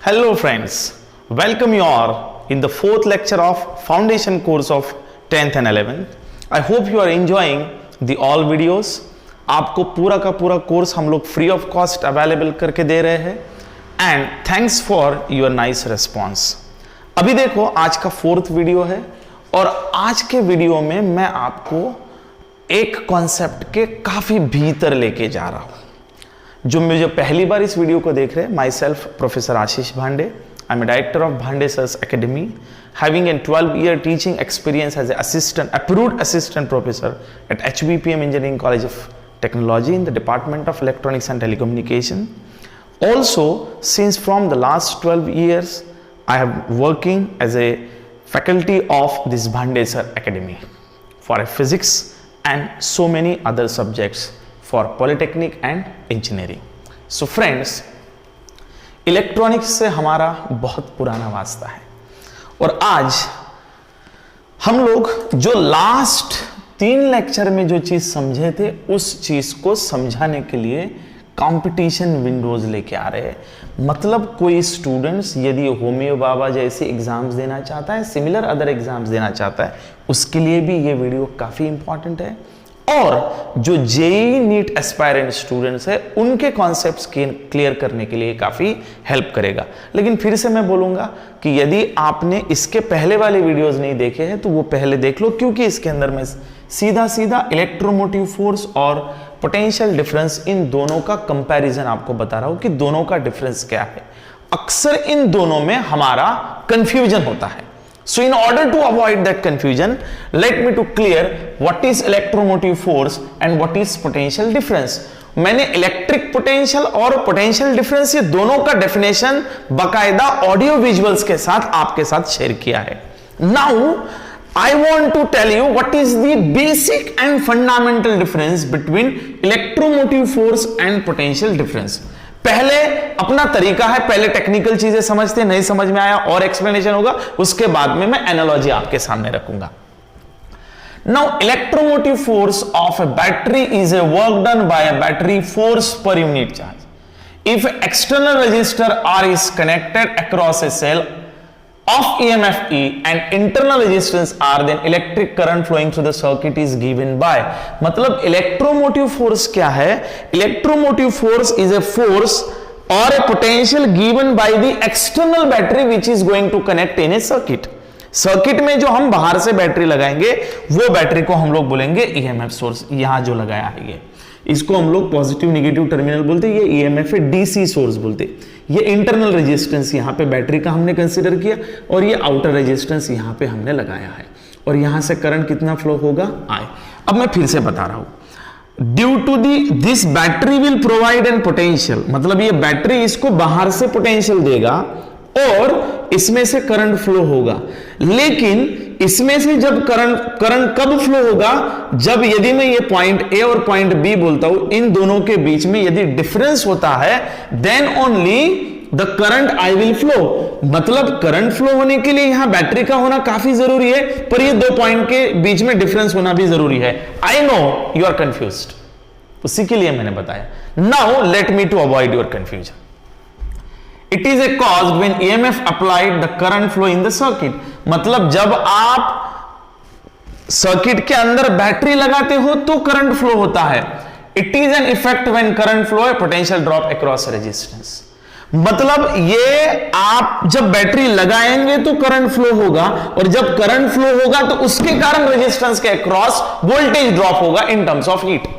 Hello friends, welcome you all in the fourth lecture of foundation course of 10th and 11th. I hope you are enjoying the all videos. आपको पूरा का पूरा course हम लोग free of cost available करके दे रहे हैं and thanks for your nice response. अभी देखो आज का फोर्थ वीडियो है और आज के वीडियो में मैं आपको एक कॉन्सेप्ट के काफी भीतर लेके जा रहा हूं. जो मुझे पहली बार इस वीडियो को देख रहे हैं, my self professor Ashish Bhande. I am director of Bhande sir's academy, having an 12-year teaching experience as assistant approved assistant professor at HBPM engineering college of technology in the Department of Electronics and Telecommunication. Also, since from the last 12 years, I am working as a faculty of this Bhande Sir Academy for physics and so many other subjects for Polytechnic and Engineering. So friends, electronics से हमारा बहुत पुराना वास्ता है और आज हम लोग जो लास्ट 3 लेक्चर में जो चीज समझे थे उस चीज को समझाने के लिए कंपटीशन विंडोज लेके आ रहे हैं. मतलब कोई स्टूडेंट्स यदि होमियो बाबा जैसे एग्जाम्स देना चाहता है, सिमिलर अदर एग्जाम्स देना चाहता है, उसके लिए भी ये वीडियो काफी इंपॉर्टेंट है. और जो जेईई नीट एस्पायरेंट स्टूडेंट्स है उनके कॉन्सेप्ट्स क्लियर करने के लिए काफी हेल्प करेगा. लेकिन फिर से मैं बोलूंगा कि यदि आपने इसके पहले वाले वीडियोस नहीं देखे हैं तो वो पहले देख लो, क्योंकि इसके अंदर मैं सीधा सीधा इलेक्ट्रोमोटिव फोर्स और पोटेंशियल डिफरेंस इन दोनों का कंपैरिजन आपको बता रहा हूं कि दोनों का डिफरेंस क्या है. अक्सर इन दोनों में हमारा कंफ्यूजन होता है. So in order to avoid that confusion, let me to clear what is electromotive force and what is potential difference. मैंने इलेक्ट्रिक पोटेंशियल और पोटेंशियल डिफरेंस ये दोनों का डेफिनेशन बकायदा ऑडियो विजुअल्स के साथ आपके साथ शेयर किया है. Now I want to tell you what is the basic and fundamental difference between electromotive force and potential difference. पहले अपना तरीका है, पहले टेक्निकल चीजें समझते, नहीं समझ में आया और एक्सप्लेनेशन होगा, उसके बाद में मैं एनालॉजी आपके सामने रखूंगा. Now electromotive force of a battery is a work done by a battery force per unit charge. If external resistor R is connected across a cell of EMF E and internal resistance R, then electric current flowing through the circuit is given by. मतलब electromotive force क्या है? Electromotive force is a force or a potential given by the external battery which is going to connect in a circuit. Circuit में जो हम बाहर से battery लगाएंगे वो बैटरी को हम लोग बोलेंगे EMF सोर्स. यहां जो लगाया है ये, इसको हम लोग पॉजिटिव नेगेटिव टर्मिनल बोलते हैं. ये EMF है, DC सोर्स बोलते हैं. ये इंटरनल रेजिस्टेंस यहां पे बैटरी का हमने कंसीडर किया और ये आउटर रेजिस्टेंस यहां पे हमने लगाया है. और यहां से करंट कितना फ्लो होगा? I. अब मैं फिर से बता रहा हूं, due to this battery will provide an potential. मतलब ये बैटरी इसको बाहर से पोटेंशियल देगा और इसमें से करंट फ्लो होगा. लेकिन इसमें से जब करंट कब फ्लो होगा? जब यदि मैं ये पॉइंट ए और पॉइंट बी बोलता हूं, इन दोनों के बीच में यदि डिफरेंस होता है, then only the current I will flow. मतलब करंट फ्लो होने के लिए यहां बैटरी का होना काफी जरूरी है, पर ये दो पॉइंट के बीच में डिफरेंस होना भी जरूरी है. I know you are confused, उसी के लिए मैंने बताया. Now let me to avoid your confusion. It is a cause when EMF applied the current flow in the circuit. मतलब जब आप सर्किट के अंदर बैटरी लगाते हो तो करंट फ्लो होता है. It is an effect when current flow, a potential drop across resistance. मतलब ये आप जब बैटरी लगाएंगे तो करंट फ्लो होगा और जब करंट फ्लो होगा तो उसके कारण रेजिस्टेंस के अक्रॉस वोल्टेज ड्रॉप होगा इन टर्म्स ऑफ हीट.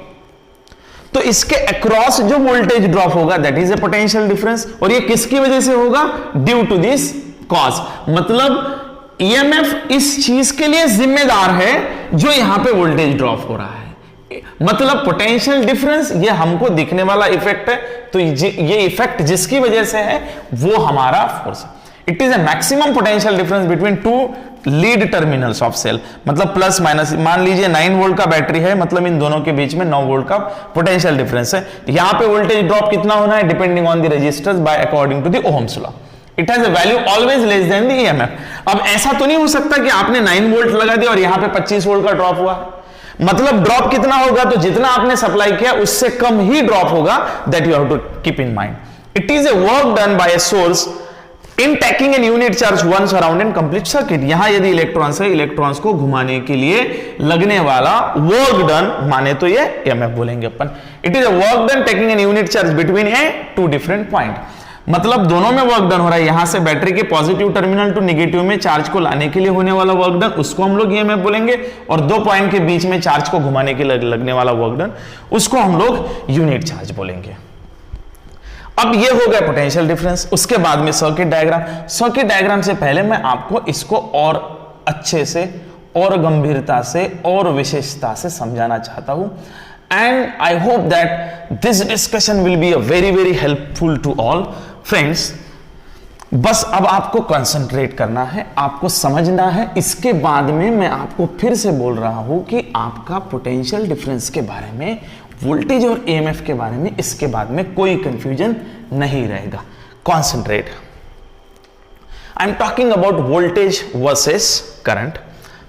तो इसके अक्रॉस जो वोल्टेज ड्रॉप होगा that is a potential difference. और ये किसकी वजह से होगा? Due to this cause. मतलब ईएमएफ इस चीज के लिए जिम्मेदार है जो यहां पे वोल्टेज ड्रॉप हो रहा है. मतलब पोटेंशियल डिफरेंस ये हमको दिखने वाला इफेक्ट है, तो ये इफेक्ट जिसकी वजह से है वो हमारा फोर्स है. It is a maximum potential difference between two lead terminals of cell. मतलब प्लस माइनस, मान लीजिए 9 वोल्ट का बैटरी है, मतलब इन दोनों के बीच में 9 वोल्ट का पोटेंशियल डिफरेंस है. यहां पे वोल्टेज ड्रॉप कितना होना है? Depending on the resistance by according to the Ohm's law. It has a value always less than the EMF. अब ऐसा तो नहीं हो सकता कि आपने 9 वोल्ट लगा दिया और यहां पे 25 वोल्ट का ड्रॉप हुआ. मतलब ड्रॉप कितना होगा? तो जितना आपने सप्लाई किया उससे कम ही ड्रॉप होगा. That you have to keep in mind. It is a work done by a source in taking an unit charge once around an complete circuit, यहां यदि इलेक्ट्रॉन्स है, इलेक्ट्रॉन्स को घुमाने के लिए लगने वाला वर्क डन माने तो ये ईएमएफ बोलेंगे अपन। It is a work done taking an unit charge between a two different point, मतलब दोनों में वर्क डन हो रहा है। यहां से बैटरी के पॉजिटिव टर्मिनल टू नेगेटिव में चार्ज को लाने के लिए होने वाला वर्क डन, उसको हम लोग ईएमएफ बोलेंगे, और दो पॉइंट के बीच में चार्ज को घुमाने के लिए लगने वाला वर्क डन, उसको हम लोग यूनिट चार्ज बोलेंगे। अब ये हो गया पोटेंशियल डिफरेंस। उसके बाद में सर्किट डायग्राम। सर्किट डायग्राम से पहले मैं आपको इसको और अच्छे से और गंभीरता से और विशेषता से समझाना चाहता हूं, and I hope that this discussion will be a very very helpful to all friends. बस अब आपको कंसंट्रेट करना है, आपको समझना है। इसके बाद में मैं आपको फिर से बोल रहा हूं कि आपका पोटेंशियल डिफरेंस के बारे में, वोल्टेज और ईएमएफ के बारे में इसके बाद में कोई कंफ्यूजन नहीं रहेगा। Concentrate. I am talking about voltage versus current.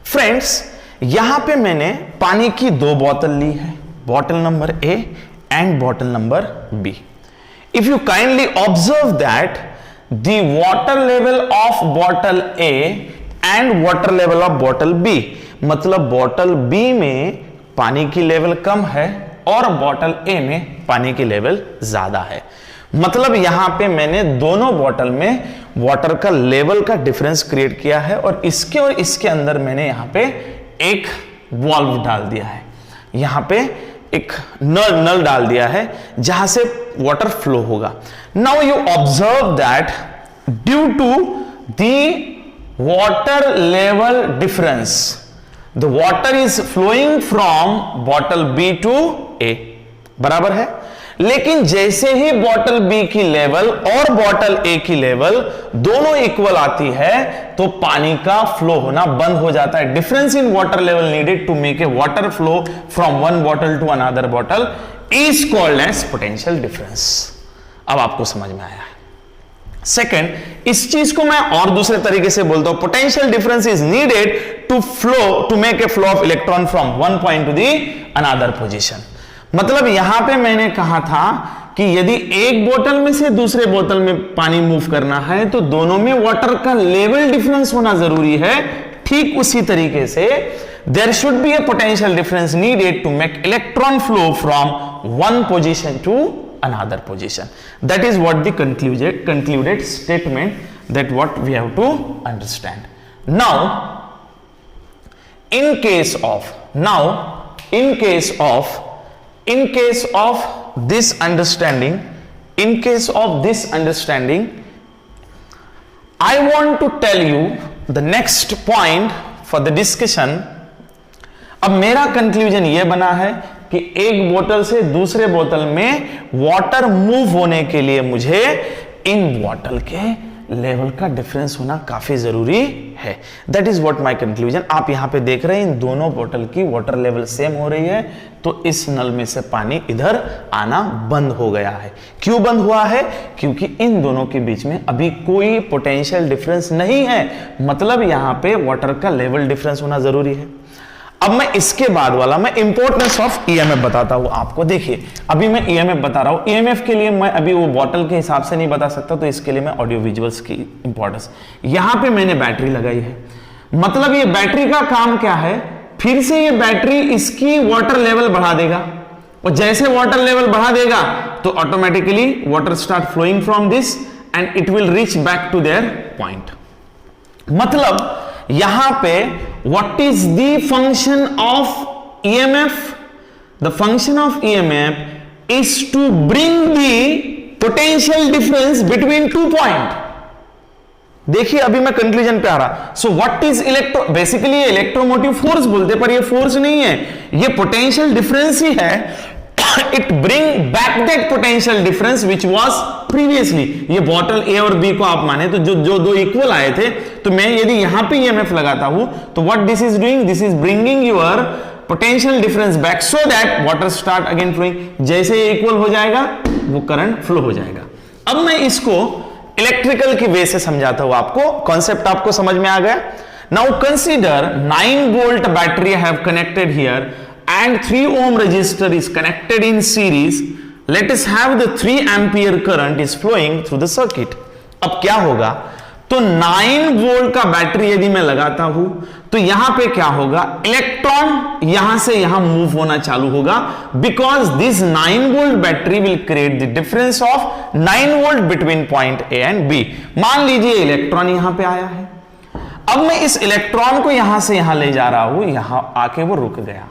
Friends, यहां पे मैंने पानी की दो बोतल ली है, bottle number A and bottle number B. If you kindly observe that the water level of bottle A and water level of bottle B, मतलब बॉटल बी में पानी की लेवल कम है और बॉटल ए में पानी की लेवल ज्यादा है। मतलब यहां पे मैंने दोनों बॉटल में वाटर का लेवल का डिफरेंस क्रिएट किया है, और इसके अंदर मैंने यहां पे एक वाल्व डाल दिया है, यहां पे एक नल डाल दिया है जहां से वाटर फ्लो होगा। Now you observe that due to the water level difference, the water is flowing from bottle B to A, बराबर है। लेकिन जैसे ही बॉटल बी की लेवल और बॉटल ए की लेवल दोनों इक्वल आती है तो पानी का फ्लो होना बंद हो जाता है। Difference in water level needed to make a water flow from one bottle to another bottle is called as potential difference. अब आपको समझ में आया है। सेकंड, इस चीज को मैं और दूसरे तरीके से बोलता हूं, potential difference is needed to make a flow of electron from one point to the another position. मतलब यहां पे मैंने कहा था कि यदि एक बोतल में से दूसरे बोतल में पानी मूव करना है तो दोनों में वाटर का लेवल डिफरेंस होना जरूरी है। ठीक उसी तरीके से there should be a potential difference needed to make electron flow from one position to another position. That is what the concluded statement, that what we have to understand. Now in case of this understanding, I want to tell you the next point for the discussion. अब मेरा conclusion यह बना है कि एक बोतल से दूसरे बोतल में वाटर मूव होने के लिए मुझे इन बोतल के लेवल का डिफरेंस होना काफी जरूरी है। That is what my conclusion. आप यहां पे देख रहे हैं इन दोनों बोतल की वाटर लेवल सेम हो रही है, तो इस नल में से पानी इधर आना बंद हो गया है। क्यों बंद हुआ है? क्योंकि इन दोनों के बीच में अभी कोई पोटेंशियल डिफरेंस नहीं है, मतलब यहां पे वाटर का लेवल डिफरेंस होना जरूरी है। अब मैं इसके बाद वाला मैं इंपॉर्टेंस ऑफ ईएमएफ बताता हूं आपको। देखिए अभी मैं ईएमएफ बता रहा हूं, ईएमएफ के लिए मैं अभी वो बॉटल के हिसाब से नहीं बता सकता, तो इसके लिए मैं ऑडियो विजुअल्स की इंपॉर्टेंस। यहां पे मैंने बैटरी लगाई है, मतलब ये बैटरी का काम क्या है, फिर से ये बैटरी इसकी वाटर लेवल बढ़ा देगा, और जैसे वाटर लेवल बढ़ा देगा तो automatically water start flowing from this and it will reach back to there point. मतलब यहां पे what is the function of EMF? The function of EMF is to bring the potential difference between two point. देखिए अभी मैं conclusion पे आ रहा। So what is basically electromotive force बोलते, पर ये फोर्स नहीं है, ये पोटेंशियल डिफरेंस ही है। It bring back that potential difference which was previously. ये बॉटल ए और बी को आप माने तो जो दो इक्वल आए थे, तो मैं यदि यहां पे ईएमएफ लगाता हूं तो what this is doing, this is bringing your potential difference back so that water start again flowing. जैसे ये इक्वल हो जाएगा वो करंट फ्लो हो जाएगा। अब मैं इसको इलेक्ट्रिकल की वे से समझाता हूं आपको, कॉन्सेप्ट आपको समझ में आ गया। Now consider 9 volt battery I have connected here and 3 ohm resistor is connected in series. Let us have the 3 ampere current is flowing through the circuit. अब क्या होगा, तो 9 वोल्ट का बैटरी यदि मैं लगाता हूं तो यहां पे क्या होगा, इलेक्ट्रॉन यहां से यहां मूव होना चालू होगा, because this 9 volt battery will create the difference of 9 volt between point A and B. मान लीजिए इलेक्ट्रॉन यहां पे आया है, अब मैं इस इलेक्ट्रॉन को यहां से यहां ले जा रहा हूं, यहां आके वो रुक गया,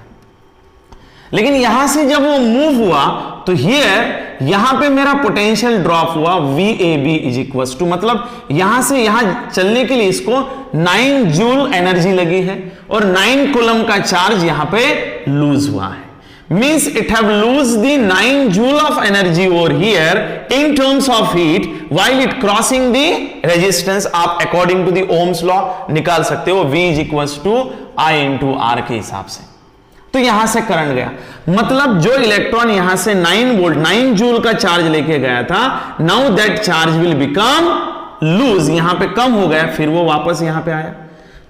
लेकिन यहां से जब वो मूव हुआ तो हियर यहां पे मेरा पोटेंशियल ड्रॉप हुआ VAB इज इक्वल टू, मतलब यहां से यहां चलने के लिए इसको 9 जूल एनर्जी लगी है और 9 कूलम का चार्ज यहां पे लूज हुआ है, means it have lose the 9 joule of energy over here in terms of heat while it crossing the resistance. आप according to the Ohm's law निकाल सकते हो, V is equal to I into R के हिसाब से। तो यहां से करंट गया, मतलब जो इलेक्ट्रॉन यहां से 9 वोल्ट 9 जूल का चार्ज लेके गया था, now that charge will become loose, यहां पे कम हो गया, फिर वो वापस यहां पे आया,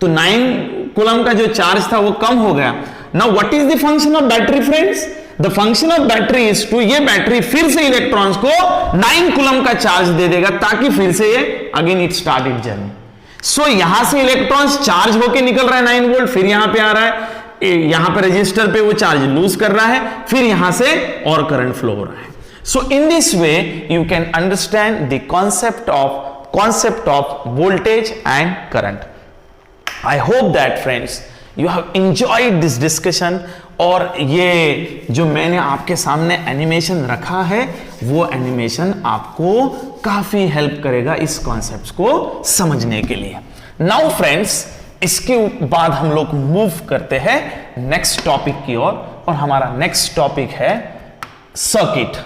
तो 9 कूलम का जो चार्ज था वो कम हो गया। Now what is the function of battery friends? The function of battery is to, ये बैटरी फिर से इलेक्ट्रॉन्स को 9 कूलम का चार्ज दे देगा ताकि फिर से ये again it start it journey. So यहां से इलेक्ट्रॉन्स चार्ज होके निकल रहा है 9 वोल्ट, फिर यहां पे आ रहा है, यहां पर रजिस्टर पे वो चार्ज लूज कर रहा है, फिर यहां से और करंट फ्लो हो रहा है। So in this way you can understand the concept of voltage and current. I hope that friends you have enjoyed this discussion, और ये जो मैंने आपके सामने एनिमेशन रखा है वो एनिमेशन आपको काफी हेल्प करेगा इस कॉन्सेप्ट को समझने के लिए। नाउ फ्रेंड्स, इसके बाद हम लोग मूव करते हैं नेक्स्ट टॉपिक की ओर, और हमारा नेक्स्ट टॉपिक है सर्किट।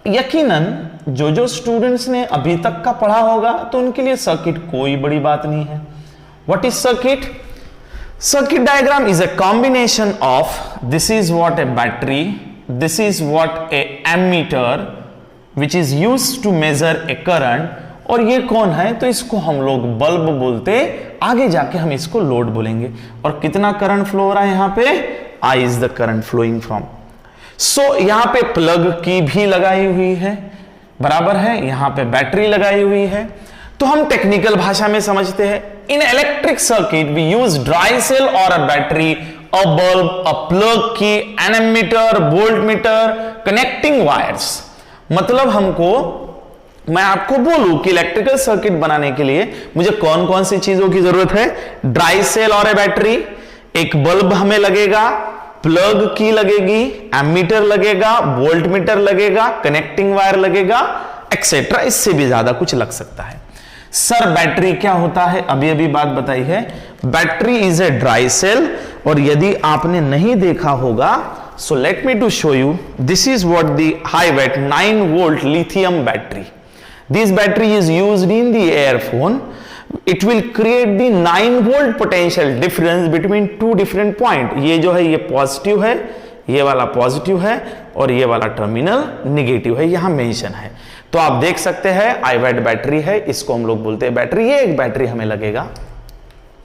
यकीनन जो स्टूडेंट्स ने अभी तक का पढ़ा होगा तो उनके लिए सर्किट कोई बड़ी बात नहीं है। What is circuit? Circuit diagram is a combination of, this is what a battery, this is what a ammeter which is used to measure a current, और ये कौन है? तो इसको हम लोग बल्ब बोलते, आगे जाके हम इसको लोड बोलेंगे। और कितना करंट फ्लो हो रहा है यहाँ पे? I is the current flowing from। So यहाँ पे प्लग की भी लगाई हुई है, बराबर है, यहाँ पे बैटरी लगाई हुई है। तो हम टेक्निकल भाषा में समझते हैं, in electric circuit we use dry cell और a battery, a bulb, a plug की, an ammeter, volt meter, connecting wires. मतलब हमको, मैं आपको बोलूं कि इलेक्ट्रिकल सर्किट बनाने के लिए मुझे कौन कौन सी चीजों की जरूरत है? ड्राई सेल और ए बैटरी, एक बल्ब हमें लगेगा, प्लग की लगेगी, एमीटर लगेगा, वोल्ट मीटर लगेगा, कनेक्टिंग वायर लगेगा, एक्सेट्रा। इससे भी ज्यादा कुछ लग सकता है। सर बैटरी क्या होता है? अभी अभी बात बताई है। Battery is a dry cell, और यदि आपने नहीं देखा होगा, so let me to show you, this is what the hi watt 9 volt lithium battery, this battery is used in the airphone. It will create the 9 volt potential difference between two different point. ये जो है ये positive है, ये वाला positive है, और ये वाला टर्मिनल नेगेटिव है, यहां मेंशन है। तो आप देख सकते हैं आईवैट बैटरी है, इसको हम लोग बोलते हैं बैटरी। ये एक बैटरी हमें लगेगा।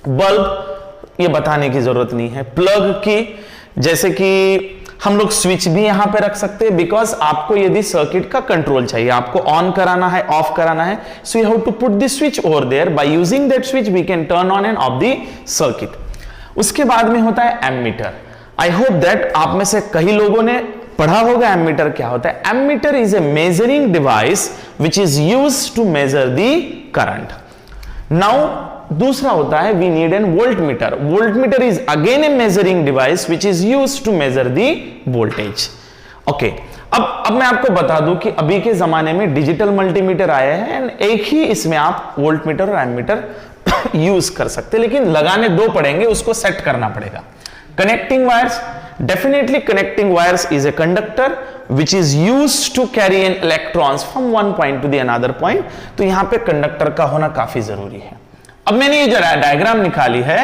बल्ब ये बताने की जरूरत नहीं है। प्लग की, जैसे कि हम लोग स्विच भी यहां पे रख सकते हैं, बिकॉज आपको यदि सर्किट का कंट्रोल चाहिए, आपको ऑन कराना है, ऑफ कराना है, so you have to put the switch over there. By using that switch we can turn on and off the circuit. उसके बाद में होता है एमीटर। आई होप दैट आप में से कई लोगों ने पढ़ा होगा एमीटर क्या होता है। Ammeter is a measuring device which is used to measure the current. Now दूसरा होता है we need an volt meter. Volt meter is again a measuring device which is used to measure the voltage. Okay, अब मैं आपको बता दूं कि अभी के जमाने में डिजिटल मल्टीमीटर आए हैं, एंड एक ही इसमें आप वोल्ट मीटर और एमीटर यूज कर सकते हैं, लेकिन लगाने दो पड़ेंगे, उसको सेट करना पड़ेगा। Connecting wires, definitely connecting wires is a conductor which is used to carry an electrons from one point to the another point। तो यहां पे कंडक्टर का होना काफी जरूरी है। अब मैंने ये जो डायग्राम निकाली है,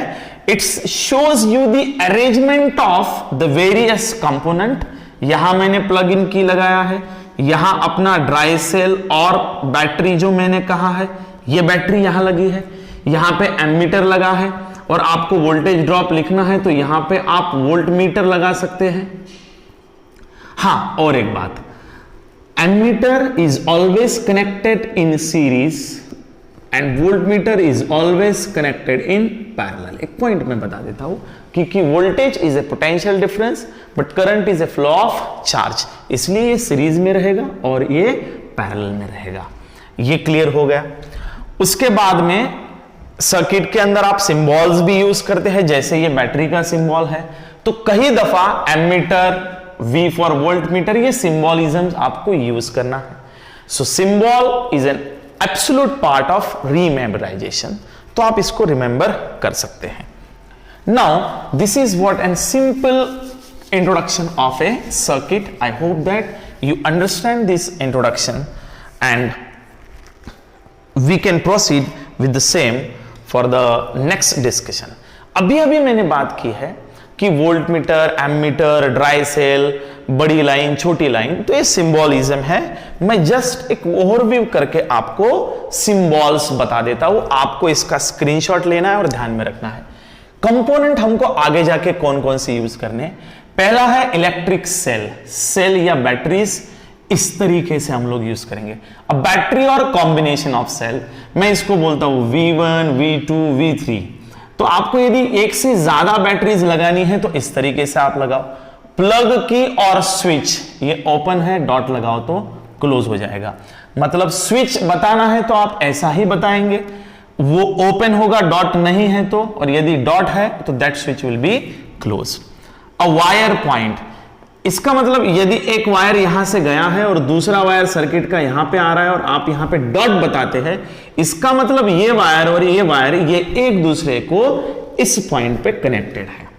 it's shows you the arrangement of the various component. यहां मैंने प्लग इन की लगाया है, यहां अपना ड्राई सेल और बैटरी जो मैंने कहा है, ये बैटरी यहां लगी है, यहां पे एमीटर लगा है, और आपको वोल्टेज ड्रॉप लिखना है तो यहां पे आप वोल्ट मीटर लगा सकते हैं। हां, और एक बात, ammeter is always connected in series and voltmeter is always connected in parallel. एक पॉइंट मैं बता देता हूं कि voltage is a potential difference but current is a flow of charge, इसलिए ये सीरीज में रहेगा और ये पैरेलल में रहेगा। ये क्लियर हो गया। उसके बाद में सर्किट के अंदर आप सिंबल्स भी यूज करते हैं, जैसे ये बैटरी का सिंबल है, तो कई दफा ammeter, V for volt meter, ये सिंबॉलिज्म आपको यूज करना है। So symbol is an absolute part of rememorization, तो आप इसको रिमेंबर कर सकते हैं। Now this is what an simple introduction of a circuit. I hope that you understand this introduction and we can proceed with the same for the next discussion. अभी मैंने बात की है कि volt meter, ammeter, dry cell, बड़ी line, छोटी line, तो ये सिंबॉलिज्म है। मैं जस्ट एक ओवरव्यू करके आपको सिंबल्स बता देता हूं, आपको इसका स्क्रीनशॉट लेना है और ध्यान में रखना है। कंपोनेंट हमको आगे जाके कौन कौन से यूज करने, पहला है इलेक्ट्रिक सेल। सेल या बैटरीज इस तरीके से हम लोग यूज करेंगे। अब बैटरी और कॉम्बिनेशन ऑफ सेल, मैं इसको बोलता हूं V1, V2, V3। तो आपको यदि एक से ज्यादा बैटरीज लगानी है तो इस तरीके से आप लगाओ। प्लग की और स्विच, ये ओपन है, डॉट लगाओ तो क्लोज हो जाएगा। मतलब स्विच बताना है तो आप ऐसा ही बताएंगे, वो ओपन होगा, डॉट नहीं है तो, और यदि डॉट है तो that switch will be close. A wire point, इसका मतलब यदि एक वायर यहां से गया है और दूसरा वायर सर्किट का यहां पे आ रहा है और आप यहां पे डॉट बताते हैं, इसका मतलब ये वायर और ये वायर ये एक दूसरे को इस पॉइंट पे कनेक्टेड है।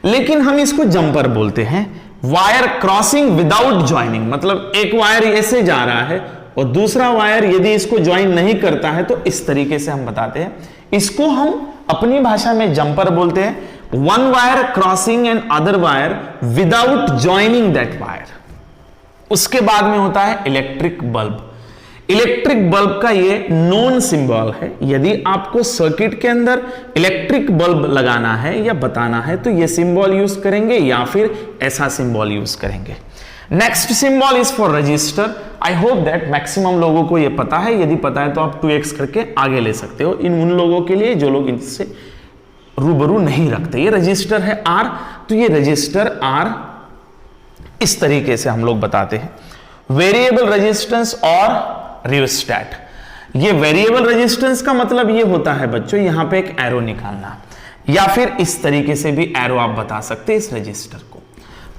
लेकिन हम इसको जंपर बोलते हैं। वायर क्रॉसिंग विदाउट ज्वाइनिंग, मतलब एक वायर ऐसे जा रहा है और दूसरा वायर यदि इसको ज्वाइन नहीं करता है तो इस तरीके से हम बताते हैं। इसको हम अपनी भाषा में जंपर बोलते हैं। One wire crossing and other wire without joining that wire. उसके बाद में होता है इलेक्ट्रिक बल्ब। इलेक्ट्रिक बल्ब का ये नोन सिंबल है। यदि आपको सर्किट के अंदर इलेक्ट्रिक बल्ब लगाना है या बताना है तो ये सिंबल यूज करेंगे या फिर ऐसा सिंबल यूज करेंगे। Next symbol is for register. I hope that maximum लोगों को ये पता है, यदि पता है तो आप 2x करके आगे ले सकते हो। इन उन लोगों के लिए जो लोग इनसे रूबरू नहीं रखते। ये रजिस्टर है R, तो ये रजिस्टर R इस तरीके से हम लोग बताते हैं। वेरिएबल रेजिस्टेंस और रियोस्टैट। ये वेरिएबल रेजिस्टेंस का मतलब ये होता है बच्चों, यहां पे एक एरो निकालना, या फिर इस तरीके से भी एरो आप बता सकते हैं इस रजिस्टर को।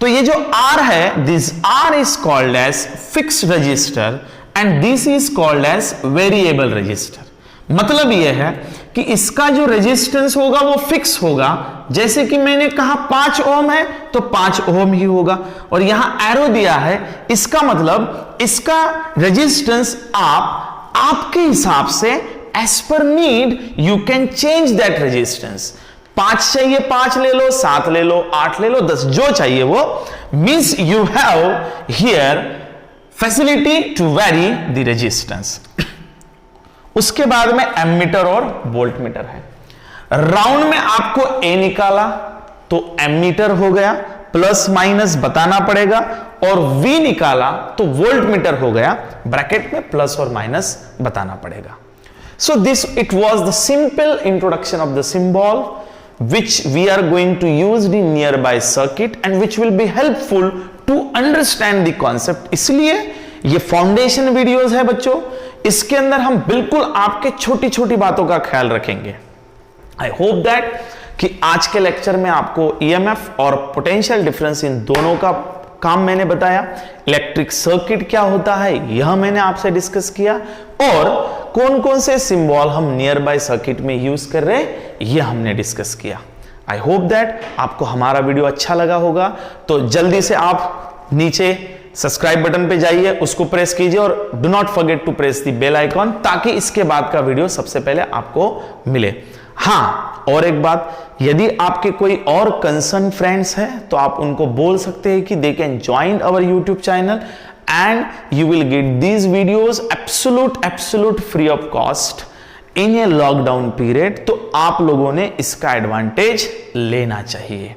तो ये जो R है, this R is called as fixed register and this is called as variable register. मतलब यह है कि इसका जो रेजिस्टेंस होगा वो फिक्स होगा। जैसे कि मैंने कहा 5 ओम है तो 5 ओम ही होगा, और यहां एरो दिया है, इसका मतलब इसका रेजिस्टेंस आपके हिसाब से as per need you can change that resistance. 5 चाहिए 5 ले लो, 7 ले लो, 8 ले लो, 10 जो चाहिए वो। Means you have here facility to vary the resistance. उसके बाद में एमीटर और वोल्ट मीटर है। राउंड में आपको ए निकाला तो एमीटर हो गया, प्लस माइनस बताना पड़ेगा, और वी निकाला तो वोल्ट मीटर हो गया, ब्रैकेट में प्लस और माइनस बताना पड़ेगा। So this it was the simple introduction of the symbol which we are going to use the nearby circuit and which will be helpful to understand the concept। इसलिए ये foundation videos है बच्चों, इसके अंदर हम बिल्कुल आपके छोटी छोटी बातों का ख्याल रखेंगे। आई होप दैट कि आज के लेक्चर में आपको ईएमएफ और पोटेंशियल डिफरेंस इन दोनों का काम मैंने बताया, इलेक्ट्रिक सर्किट क्या होता है यह मैंने आपसे डिस्कस किया, और कौन कौन से सिंबल हम नियर बाय सर्किट में यूज कर रहे हैं यह हमने डिस्कस किया। आई होप दैट आपको हमारा वीडियो अच्छा लगा होगा। तो जल्दी से आप नीचे सब्सक्राइब बटन पे जाइए, उसको प्रेस कीजिए, और do not forget to press the bell icon, ताकि इसके बाद का वीडियो सबसे पहले आपको मिले। हाँ, और एक बात, यदि आपके कोई और कंसर्न फ्रेंड्स हैं तो आप उनको बोल सकते हैं कि they can join our YouTube channel and you will get these videos absolute free of cost in A lockdown period. तो आप लोगों ने इसका एडवांटेज लेना चाहिए।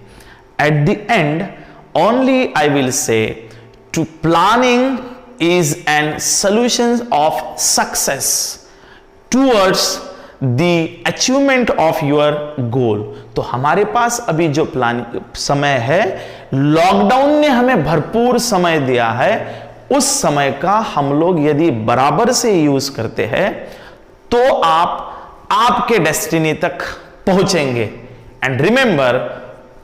At the end only I will say to planning is an solution of success towards the achievement of your goal. तो हमारे पास अभी जो प्लान समय है, लॉकडाउन ने हमें भरपूर समय दिया है, उस समय का हम लोग यदि बराबर से यूज करते हैं तो आप आपके डेस्टिनी तक पहुंचेंगे। एंड रिमेंबर,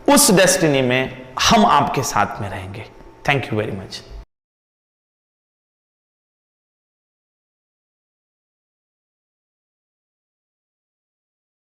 उस डेस्टिनी में हम आपके साथ में रहेंगे। Thank you very much.